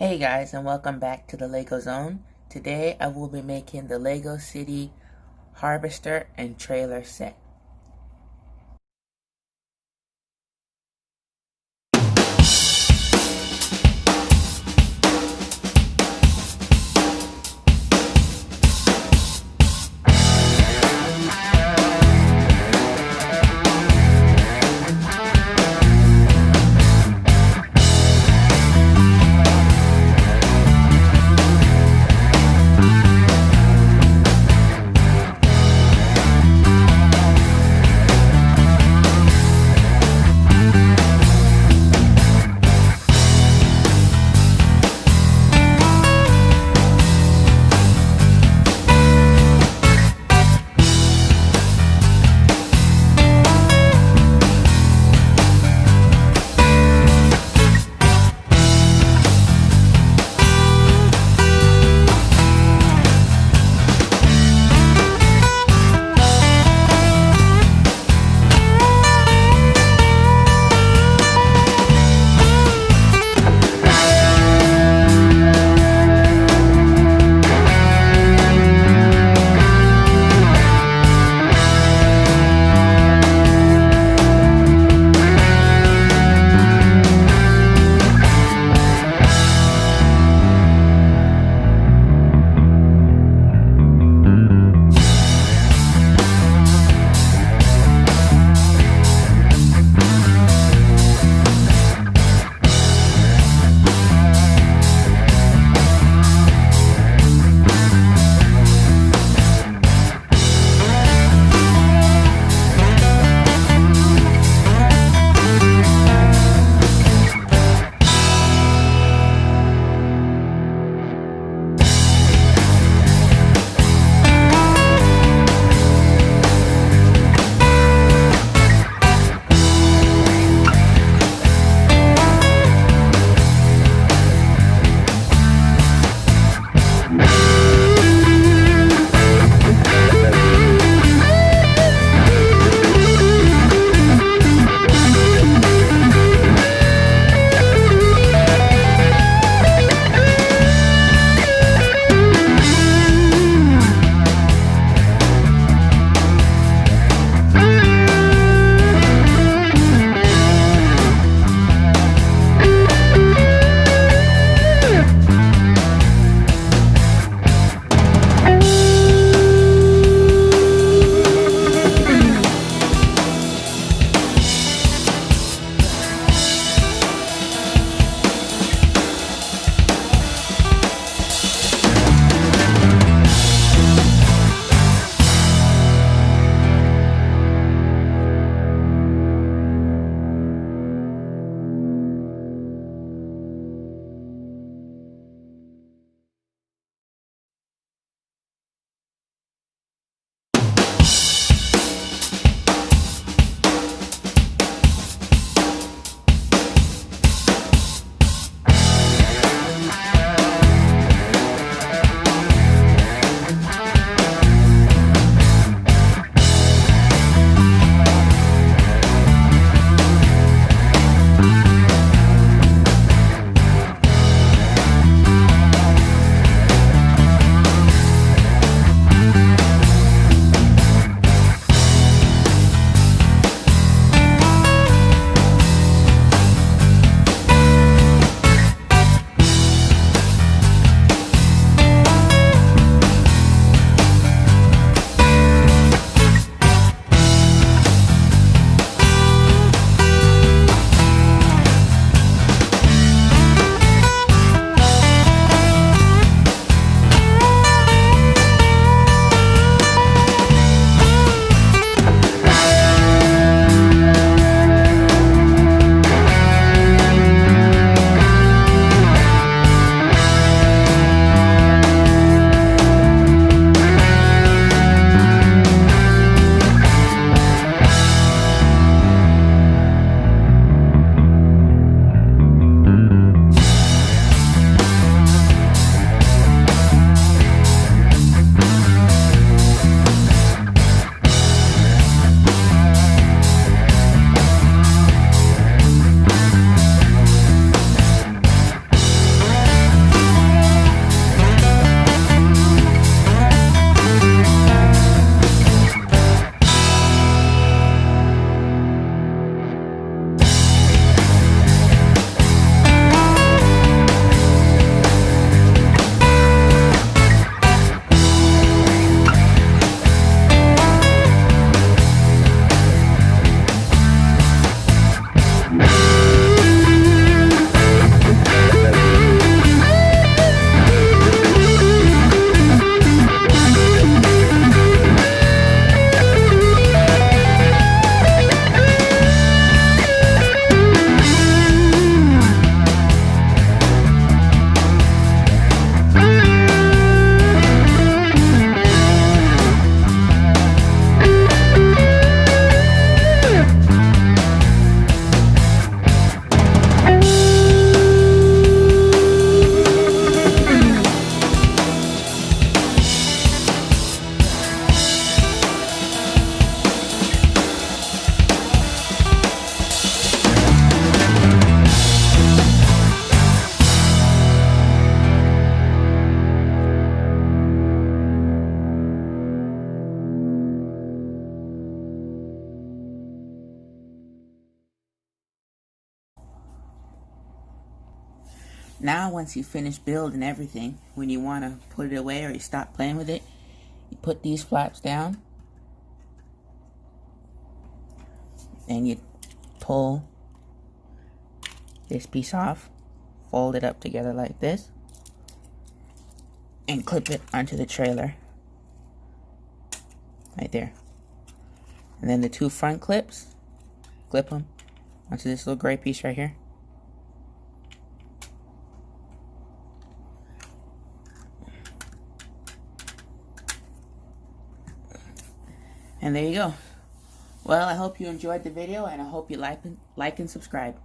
Hey guys, and welcome back to the Lego Zone. Today I will be making the Lego City Harvester and Trailer set. Now once you finish building everything, when you want to put it away or you stop playing with it, you put these flaps down and you pull this piece off, fold it up together like this, and clip it onto the trailer right there. And then the two front clips, clip them onto this little gray piece right here. And there you go. Well, I hope you enjoyed the video, and I hope you like and subscribe.